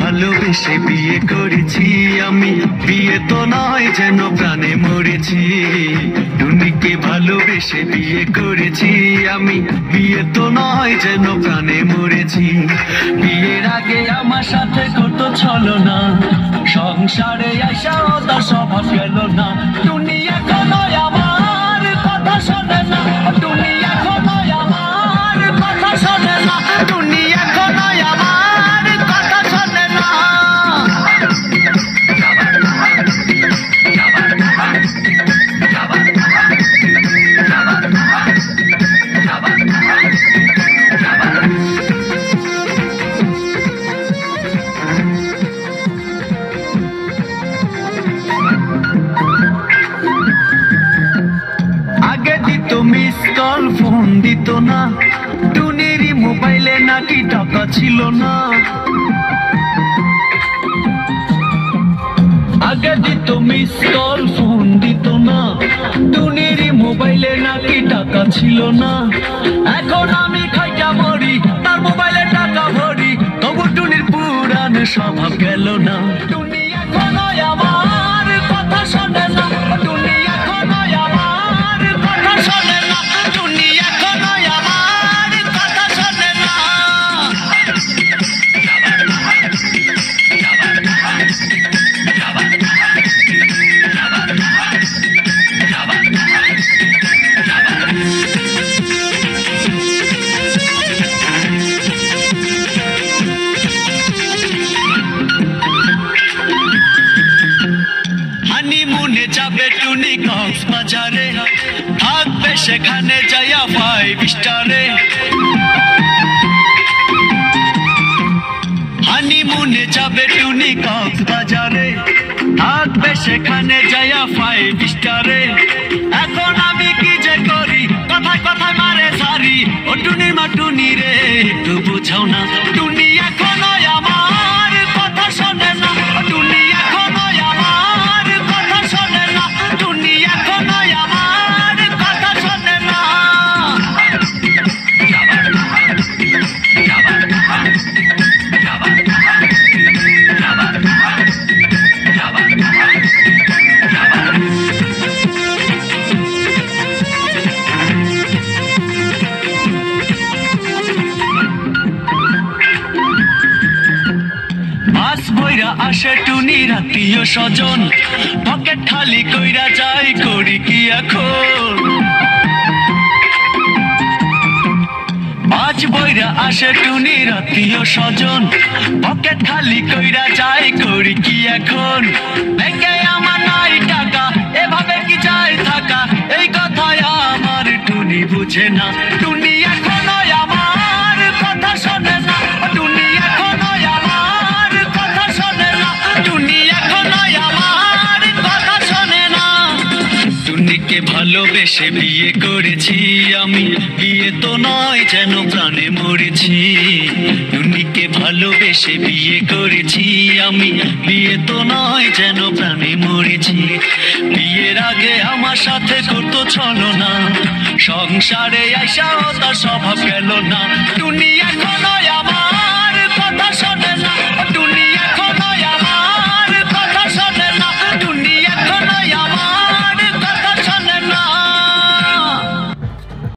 ভালোবেসে বিয়ে করেছি আমি, বিয়ে তো নয় যেন প্রাণে মরেছি। টুনিকে ভালোবেসে বিয়ে করেছি আমি, বিয়ে তো নয় যেন প্রাণে মরেছি। বিয়ের আগে আমার সাথে কত ছলনা, সংসারে আইসা তার স্বভাব গেল না। টুনি এখনো আমার কথা শোনে না, টুনি এখনো আমার কথা শোনে না, টুনি এখনো আমার কথা শোনে না। আগে দিত মিস কল, ফোন দিত না, টুনির মোবাইলে নাকি টাকা ছিল না। আগে দিত মিস কল, ফোন দিত না, টুনির মোবাইলে নাকি টাকা ছিল না। এখন আমি খাইটা মরি, তার মোবাইলে টাকা ভরি, তবু টুনির পুরান স্বভাব গেল না। টুনি এখনো আমার কথা শোনে না, টুনি এখনো আমার কথা শোনে না, টুনি এখনো আমার কথা শোনে না। হানিমুনে যাবে টুনি কক্সবাজারে, থাকবে সেখানে যাইয়া 5 স্টারে। হানিমুনে যাবে টুনি কক্সবাজারে, থাকবে সেখানে যাইয়া 5 স্টারে। এখন আমি কি যে করি, কথায় কথায় মারে সারি। ও টুনির মা টুনি রে, একটু বুঝাও না, টুনি এখনো আমার কথা শোনে না, টুনি এখনো আমার কথা শোনে না, টুনি এখনো আমার কথা শোনে না। বাস বইরা আসে টুনির আত্মীয় স্বজন, পকেট খালি কইরা যাই, করি কি এখন। বাস বইরা আসে টুনির আত্মীয় স্বজন, পকেট খালি কইরা যাই, করি কি এখন। ব্যাংকে আমার নাই টাকা, এভাবে কি চাই থাকা, এই কথায় আমার টুনি বুঝে না। টুনি এখনো আমার কথা শোনে না, টুনি এখনো আমার কথা শোনে না, টুনি এখনো আমার কথা শোনে না। টুনিকে ভালোবেসে বিয়ে করেছি আমি, বিয়ে তো নয় যেন প্রাণে মরেছি। টুনিকে ভালোবেসে বিয়ে করেছি আমি, বিয়ে তো নয় যেন প্রাণে মরেছি। বিয়ের আগে আমার সাথে করতো ছলনা, সংসারে আইসা তার স্বভাব গেল না। টুনি এখন